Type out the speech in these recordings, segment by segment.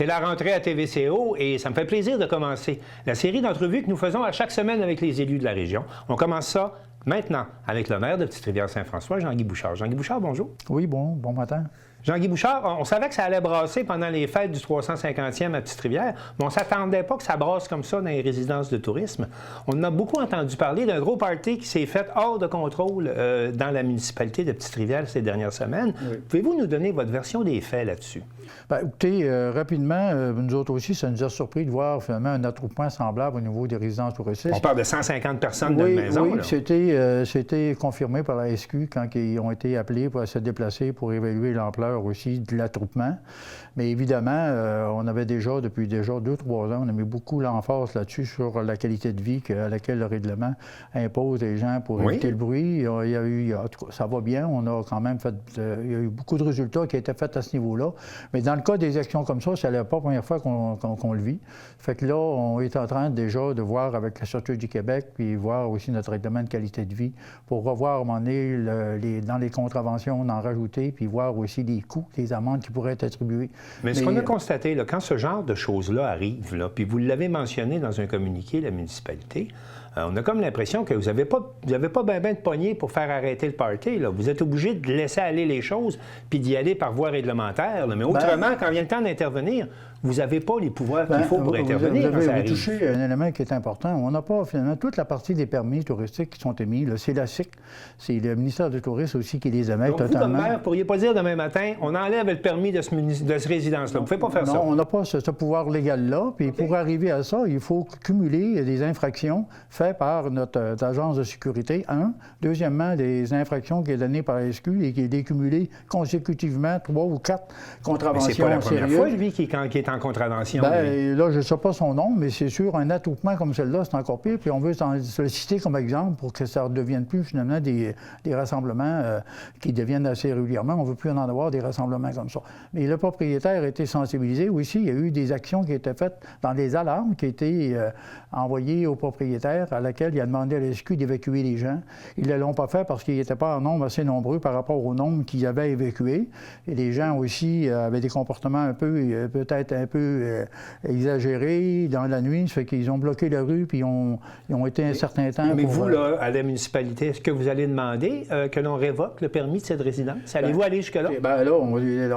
C'est la rentrée à TVCO et ça me fait plaisir de commencer la série d'entrevues que nous faisons à chaque semaine avec les élus de la région. On commence ça maintenant avec le maire de Petite-Rivière-Saint-François, Jean-Guy Bouchard. Jean-Guy Bouchard, bonjour. Oui, bon matin. Jean-Guy Bouchard, on savait que ça allait brasser pendant les fêtes du 350e à Petite-Rivière, mais on ne s'attendait pas que ça brasse comme ça dans les résidences de tourisme. On en a beaucoup entendu parler d'un gros party qui s'est fait hors de contrôle dans la municipalité de Petite-Rivière ces dernières semaines. Oui. Pouvez-vous nous donner votre version des faits là-dessus? Bien, écoutez, rapidement, nous autres aussi, ça nous a surpris de voir finalement un attroupement semblable au niveau des résidences touristiques. On parle de 150 personnes dans la maison. Oui, c'était confirmé par la SQ quand ils ont été appelés pour se déplacer pour évaluer l'ampleur aussi de l'attroupement. Mais évidemment, on avait déjà, depuis 2-3 ans, on a mis beaucoup l'emphase là-dessus sur la qualité de vie à laquelle le règlement impose les gens pour éviter le bruit. En tout cas, ça va bien. On a quand même fait... il y a eu beaucoup de résultats qui ont été faits à ce niveau-là. Mais dans le cas des actions comme ça, c'est pas la première fois qu'on le vit. Fait que là, on est en train déjà de voir avec la Sûreté du Québec, puis voir aussi notre règlement de qualité de vie, pour revoir à un moment donné, dans les contraventions, d'en rajouter, puis voir aussi les coûts, les amendes qui pourraient être attribuées. Mais ce qu'on a constaté, là, quand ce genre de choses-là arrive, là, puis vous l'avez mentionné dans un communiqué, la municipalité, on a comme l'impression que vous n'avez pas bien de poignée pour faire arrêter le party. Là. Vous êtes obligé de laisser aller les choses puis d'y aller par voie réglementaire. Là. Mais autrement, quand vient le temps d'intervenir, vous n'avez pas les pouvoirs qu'il faut pour intervenir. Vous avez touché un élément qui est important. On n'a pas finalement toute la partie des permis touristiques qui sont émis. C'est la SIC, c'est le ministère du Tourisme aussi qui les émet totalement. Vous, comme maire, ne pourriez pas dire demain matin, on enlève le permis de ce résidence-là. Vous ne pouvez pas faire ça. Non, on n'a pas ce pouvoir légal-là. Puis pour arriver à ça, il faut cumuler des infractions faites par notre agence de sécurité, Deuxièmement, des infractions qui sont données par la SQ et qui est cumulées consécutivement 3 ou 4 contraventions. Mais c'est pas la première fois, lui, qui est en contravention. Bien, là, je ne sais pas son nom, mais c'est sûr, un attroupement comme celle-là, c'est encore pire. Puis on veut se le citer comme exemple pour que ça ne devienne plus finalement des rassemblements qui deviennent assez régulièrement. On ne veut plus en avoir des rassemblements comme ça. Mais le propriétaire a été sensibilisé aussi. Il y a eu des actions qui étaient faites dans des alarmes qui étaient envoyées au propriétaire à laquelle il a demandé à la SQ d'évacuer les gens. Ils ne l'ont pas fait parce qu'ils n'étaient pas en nombre assez nombreux par rapport au nombre qu'ils avaient évacué. Et les gens aussi avaient des comportements peut-être un peu exagérés dans la nuit. Ça fait qu'ils ont bloqué la rue puis ils ont été un certain temps. Mais vous, là, à la municipalité, est-ce que vous allez demander que l'on révoque le permis de cette résidence? Allez-vous aller jusque-là? Bien là,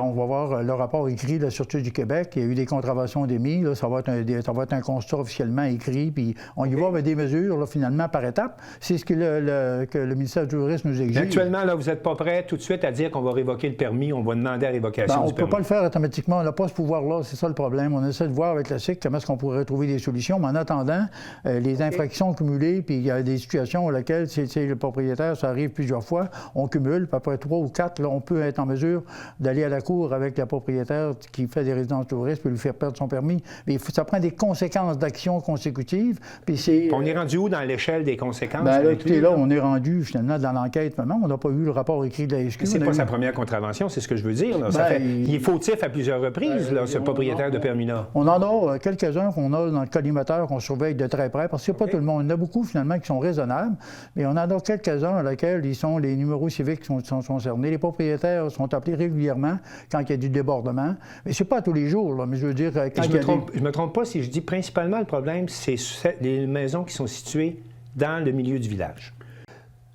on va voir le rapport écrit de la Sûreté du Québec. Il y a eu des contraventions d'émis. Ça va être un constat officiellement écrit. Puis on y va avec des mesures, là, finalement, par étapes. C'est ce que le ministère du Tourisme nous exige. Actuellement, là, vous n'êtes pas prêt tout de suite à dire qu'on va révoquer le permis, on va demander la révocation du permis. On ne peut pas le faire automatiquement. On n'a pas ce pouvoir-là. C'est ça le problème. On essaie de voir avec la SIC comment est-ce qu'on pourrait trouver des solutions. Mais en attendant, les infractions cumulées, puis il y a des situations dans lesquelles, c'est le propriétaire, ça arrive plusieurs fois, on cumule, puis après 3 ou 4, là, on peut être en mesure d'aller à la cour avec le propriétaire qui fait des résidences touristes puis lui faire perdre son permis. Mais ça prend des conséquences d'actions consécutives. Puis on est rendu où dans l'échelle des conséquences? Bien, là, écoutez, là, on est rendu finalement dans l'enquête. Maintenant, on n'a pas eu le rapport écrit de la SQ. C'est pas sa première contravention, c'est ce que je veux dire. Là. Il est fautif à plusieurs reprises, ce propriétaire de permis-là. On en a quelques-uns qu'on a dans le collimateur qu'on surveille de très près, parce que c'est pas tout le monde. Il y en a beaucoup, finalement, qui sont raisonnables, mais on en a quelques-uns à laquelle les numéros civiques sont concernés. Les propriétaires sont appelés régulièrement quand il y a du débordement. Mais c'est pas tous les jours, là, mais je veux dire... Je me trompe pas si je dis principalement le problème, c'est les maisons qui sont situées dans le milieu du village.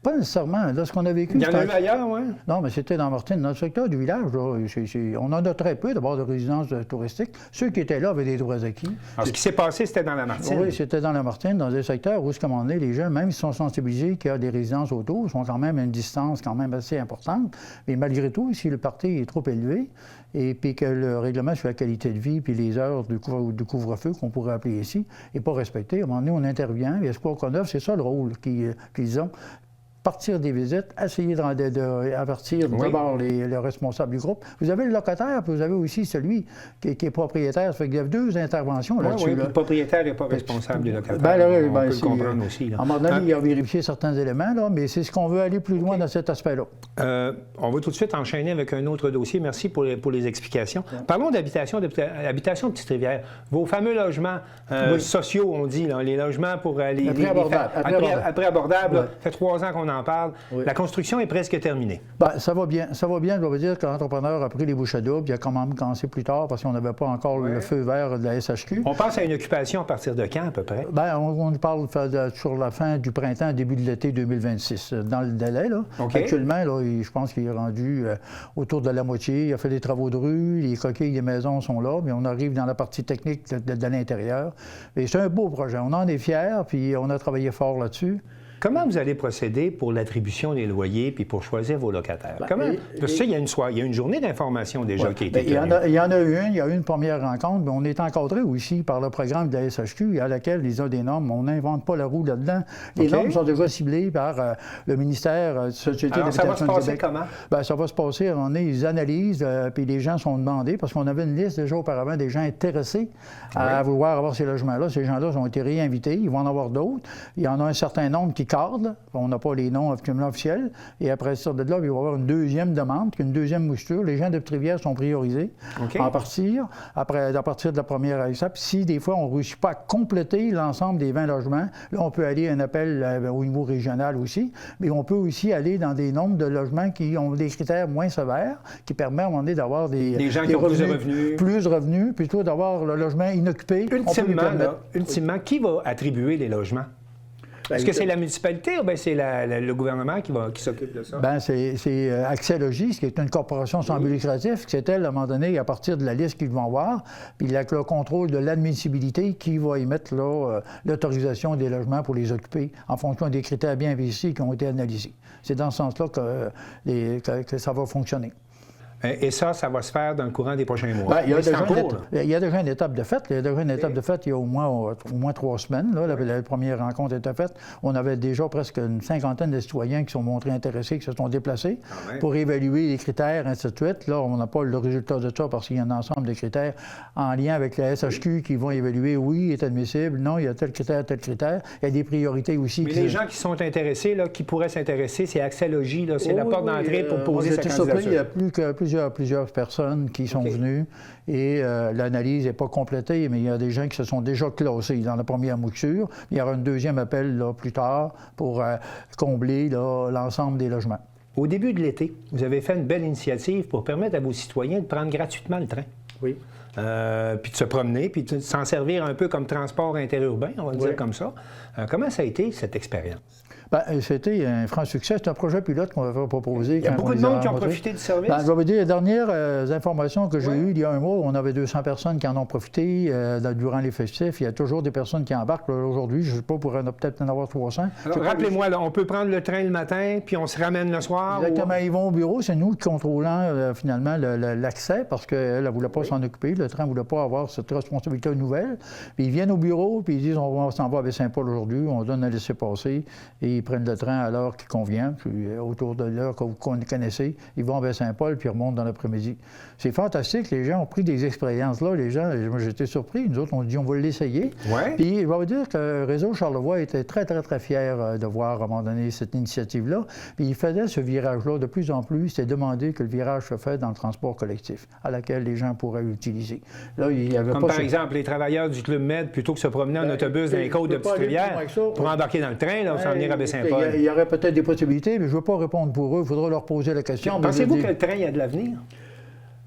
Pas nécessairement. Là, ce qu'on a vécu... Il y en a eu ailleurs, oui? Non, mais c'était dans Martine. Dans le secteur du village, là, on en a très peu, d'abord, de résidences touristiques. Ceux qui étaient là avaient des droits acquis. Alors, ce qui s'est passé, c'était dans la Martine? Oui, c'était dans la Martine, dans des secteurs où, à un moment donné, les gens, même s'ils sont sensibilisés qu'il y a des résidences autour, sont quand même à une distance quand même assez importante. Mais malgré tout, si le party est trop élevé, et puis que le règlement sur la qualité de vie puis les heures de couvre-feu, qu'on pourrait appeler ici, n'est pas respecté, à un moment donné, on intervient. Et Espoir Conneuf, c'est ça le rôle qu'ils ont. Partir des visites, essayer d'avertir d'abord les responsables du groupe. Vous avez le locataire, puis vous avez aussi celui qui est propriétaire. Ça fait qu'il y a 2 interventions là-dessus. Oui, le propriétaire n'est pas responsable des locataires. On peut le comprendre aussi. Là. À un moment donné, il a vérifié certains éléments, là, mais c'est ce qu'on veut aller plus loin dans cet aspect-là. On va tout de suite enchaîner avec un autre dossier. Merci pour les explications. Ouais. Parlons d'habitation de Petite-Rivière. Vos fameux logements sociaux, on dit, là, les logements pour les... Après abordable. Après abordable, ça fait 3 ans qu'on qu'on en parle. Oui. La construction est presque terminée. Bien, ça va bien. Ça va bien. Je dois dire que l'entrepreneur a pris les bouches à double. Il a quand même commencé plus tard parce qu'on n'avait pas encore le feu vert de la SHQ. On pense à une occupation à partir de quand, à peu près? Bien, on parle sur la fin du printemps, début de l'été 2026, dans le délai. Là. Okay. Actuellement, là, je pense qu'il est rendu autour de la moitié. Il a fait des travaux de rue, les coquilles des maisons sont là, mais on arrive dans la partie technique de l'intérieur. Et c'est un beau projet. On en est fiers, puis on a travaillé fort là-dessus. Comment vous allez procéder pour l'attribution des loyers puis pour choisir vos locataires? Comment? Parce que ça, il y a une journée d'information déjà qui a été tenue. Il y en a eu une. Il y a eu une première rencontre, mais on est encadré aussi par le programme de la SHQ à laquelle ils ont des normes. On n'invente pas la roue là-dedans. Les normes sont déjà ciblées par le ministère de Société d'Habitation du Québec. Comment? Bien, ça va se passer. Ils analysent, puis les gens sont demandés, parce qu'on avait une liste déjà auparavant des gens intéressés à vouloir avoir ces logements-là. Ces gens-là ont été réinvités. Ils vont en avoir d'autres. Il y en a un certain nombre qui cadre. On n'a pas les noms officiels. Et après ça, de là, il va y avoir une deuxième demande, une deuxième mouture. Les gens de Petite-Rivière sont priorisés à partir de la première étape. Si des fois, on ne réussit pas à compléter l'ensemble des 20 logements, là, on peut aller à un appel au niveau régional aussi. Mais on peut aussi aller dans des nombres de logements qui ont des critères moins sévères, qui permettent à un moment donné d'avoir des gens qui ont plus de revenus, plutôt d'avoir le logement inoccupé. Ultimement, qui va attribuer les logements? Est-ce que c'est la municipalité ou bien c'est le gouvernement qui s'occupe de ça? Bien, c'est Accès Logis, qui est une corporation sans but lucratif, c'est elle, à un moment donné, à partir de la liste qu'ils vont avoir, puis le contrôle de l'admissibilité qui va émettre l'autorisation des logements pour les occuper en fonction des critères bien investis qui ont été analysés. C'est dans ce sens-là que ça va fonctionner. Et ça va se faire dans le courant des prochains mois. Bien, il y a déjà une étape de fait. Il y a déjà une étape de fait il y a au moins 3 semaines. Là, la première rencontre était faite. On avait déjà presque une cinquantaine de citoyens qui sont montrés intéressés, qui se sont déplacés pour évaluer les critères, ainsi de suite. Là, on n'a pas le résultat de ça parce qu'il y a un ensemble de critères en lien avec la SHQ qui vont évaluer, oui, il est admissible, non, il y a tel critère, tel critère. Il y a des priorités aussi. Mais les gens qui sont intéressés, là, qui pourraient s'intéresser, c'est Accès Logis, là, c'est la porte d'entrée pour poser sa candidature. Il y a plusieurs personnes qui sont venues et l'analyse n'est pas complétée, mais il y a des gens qui se sont déjà classés dans la première mouture. Il y aura un deuxième appel là, plus tard pour combler l'ensemble des logements. Au début de l'été, vous avez fait une belle initiative pour permettre à vos citoyens de prendre gratuitement le train. Oui. Puis de se promener, puis de s'en servir un peu comme transport interurbain, on va le dire comme ça. Comment ça a été, cette expérience? Bien, c'était un franc succès. C'est un projet pilote qu'on va proposer. Il y a beaucoup de monde qui ont profité du service? Bien, je vais vous dire, les dernières informations que j'ai eues il y a un mois, on avait 200 personnes qui en ont profité durant les festifs. Il y a toujours des personnes qui embarquent. Aujourd'hui, je ne sais pas, on va peut-être en avoir 300. Rappelez-moi, on peut prendre le train le matin, puis on se ramène le soir? Exactement. Ils vont au bureau. C'est nous qui contrôlons finalement l'accès parce qu'elle ne voulait pas s'en occuper. Le train ne voulait pas avoir cette responsabilité nouvelle. Puis ils viennent au bureau, puis ils disent on s'en va à Baie-Saint-Paul aujourd'hui, on donne un laissez-passer. Et ils prennent le train à l'heure qui convient, puis autour de l'heure que vous connaissez. Ils vont à Baie-Saint-Paul, puis ils remontent dans l'après-midi. C'est fantastique. Les gens ont pris des expériences là. Les gens, moi, j'étais surpris. Nous autres, on dit on va l'essayer. Ouais. Puis, je vais vous dire que Réseau Charlevoix était très, très, très fier de voir, à un moment donné, cette initiative-là. Puis, il faisait ce virage-là de plus en plus. C'était demandé que le virage se fait dans le transport collectif, à laquelle les gens pourraient l'utiliser. Là, il y avait comme par exemple, les travailleurs du Club Med, plutôt que se promener en autobus dans les côtes de Petite-Rivière, pour embarquer dans le train, là, s'en venir à Baie-Saint-Paul. Il y aurait peut-être des possibilités, mais je ne veux pas répondre pour eux. Il faudra leur poser la question. Pensez-vous que le train a de l'avenir?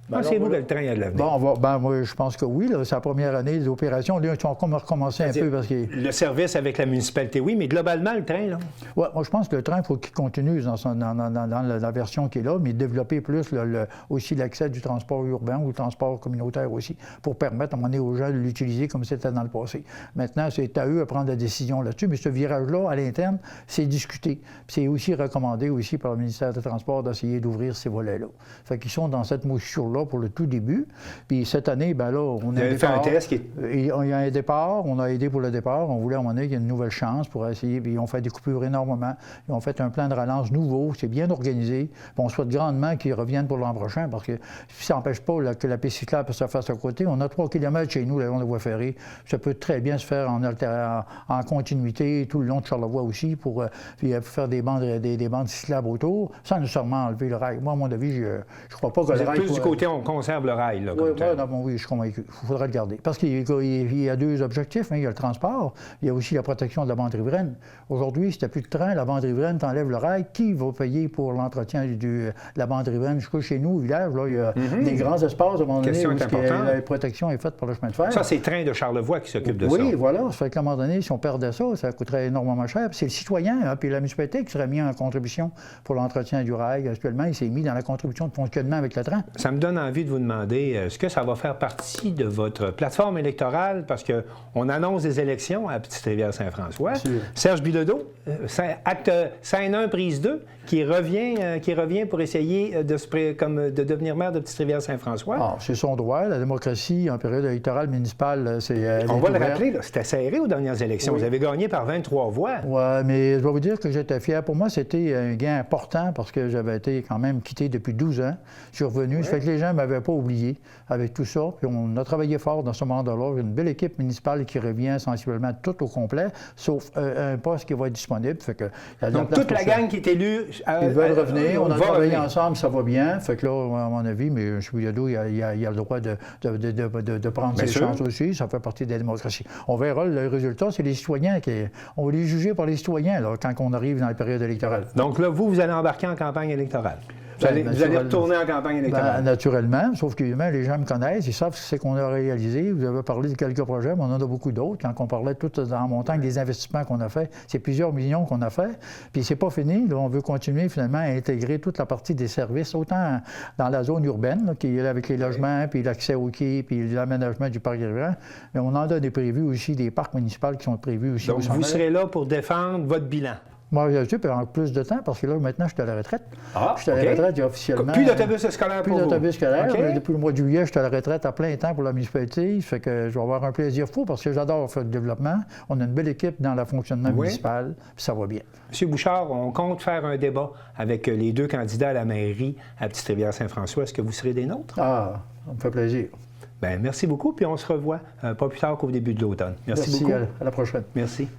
Pensez-vous que le train a de l'avenir? Bon, moi, je pense que oui. C'est la première année des opérations. Là, ils ont recommencé un peu parce que... Le service avec la municipalité, oui, mais globalement, le train, là? Oui, moi, je pense que le train, il faut qu'il continue dans la version qui est là, mais développer plus aussi l'accès du transport urbain ou le transport communautaire aussi, pour permettre à un moment donné aux gens de l'utiliser comme c'était dans le passé. Maintenant, c'est à eux de prendre la décision là-dessus, mais ce virage-là, à l'interne, c'est discuté. C'est aussi recommandé aussi par le ministère des Transports d'essayer d'ouvrir ces volets-là. Fait qu'ils sont dans cette mouture-là pour le tout début. Puis cette année, bien là, on a fait un test il y a un départ, on a aidé pour le départ. On voulait à un moment donné qu'il y ait une nouvelle chance pour essayer. Puis ils ont fait des coupures énormément. Ils ont fait un plan de relance nouveau. C'est bien organisé. Puis on souhaite grandement qu'ils reviennent pour l'an prochain parce que ça n'empêche pas que la piste cyclable se fasse à côté. On a 3 km chez nous, le long de la voie ferrée. Ça peut très bien se faire en continuité tout le long de Charlevoix aussi pour faire des bandes cyclables autour, sans nécessairement enlever le rail. Moi, à mon avis, je ne crois pas que le rail... Plus du côté souhaitez qu'on conserve le rail, là, comme tel. Oui, je suis convaincu. Il faudra le garder. Parce qu'il y a deux objectifs. Hein. Il y a le transport, il y a aussi la protection de la bande riveraine. Aujourd'hui, si tu n'as plus de train, la bande riveraine, tu enlèves le rail. Qui va payer pour l'entretien de la bande riveraine? Jusqu'à chez nous, au village, là, il y a des grands espaces à un moment donné où la protection est faite par le chemin de fer. Ça, c'est Train de Charlevoix qui s'occupe de ça. Oui, voilà. Ça fait qu'à un moment donné, si on perdait ça, ça coûterait énormément cher. Puis c'est le citoyen, hein, puis la municipalité qui serait mis en contribution pour l'entretien du rail. Actuellement, il s'est mis dans la contribution de fonctionnement avec le train. Ça me donne envie de vous demander, est-ce que ça va faire partie de votre plateforme électorale? Parce qu'on annonce des élections à Petite-Rivière-Saint-François. Serge Bilodeau, acte scène 1, prise 2, qui revient pour essayer de devenir maire de Petite-Rivière-Saint-François. Ah, c'est son droit. La démocratie en période électorale municipale, c'est... On va le rappeler, c'était serré aux dernières élections. Oui. Vous avez gagné par 23 voix. Oui, mais je dois vous dire que j'étais fier. Pour moi, c'était un gain important parce que j'avais été quand même quitté depuis 12 ans. Je suis revenu. Oui. Ça fait que les gens ne m'avaient pas oublié avec tout ça. Puis on a travaillé fort dans ce mandat-là. Une belle équipe municipale qui revient sensiblement tout au complet, sauf un poste qui va être disponible. Fait que, donc, toute la gang qui est élue... Ils veulent revenir. On a travaillé ensemble, ça va bien. Fait que là, à mon avis, mais M. Bilodeau, il a le droit de prendre ses chances aussi. Ça fait partie de la démocratie. On verra le résultat. C'est les citoyens on va les juger par les citoyens là, quand on arrive dans la période électorale. Donc là, vous allez embarquer en campagne électorale. Vous allez retourner en campagne électorale? Naturellement, sauf que les gens me connaissent, ils savent ce qu'on a réalisé. Vous avez parlé de quelques projets, mais on en a beaucoup d'autres. Quand on parlait tout en montant des investissements qu'on a faits, c'est plusieurs millions qu'on a fait. Puis c'est pas fini. Là, on veut continuer finalement à intégrer toute la partie des services, autant dans la zone urbaine, là, qui est avec les logements, puis l'accès aux quais, puis l'aménagement du parc riverain. Mais on en a des prévus aussi, des parcs municipaux qui sont prévus aussi. Donc vous serez là pour défendre votre bilan? Moi, je suis en plus de temps parce que là, maintenant, je suis à la retraite. Je suis à la retraite officiellement. Plus d'autobus scolaire pour vous? Plus d'autobus scolaire. Okay. Depuis le mois de juillet, je suis à la retraite à plein temps pour la municipalité. Ça fait que je vais avoir un plaisir fou parce que j'adore faire le développement. On a une belle équipe dans le fonctionnement municipal. Puis ça va bien. M. Bouchard, on compte faire un débat avec les deux candidats à la mairie à Petite-Rivière-Saint-François. Est-ce que vous serez des nôtres? Ah, ça me fait plaisir. Bien, merci beaucoup. Puis on se revoit pas plus tard qu'au début de l'automne. Merci beaucoup. À la prochaine. Merci.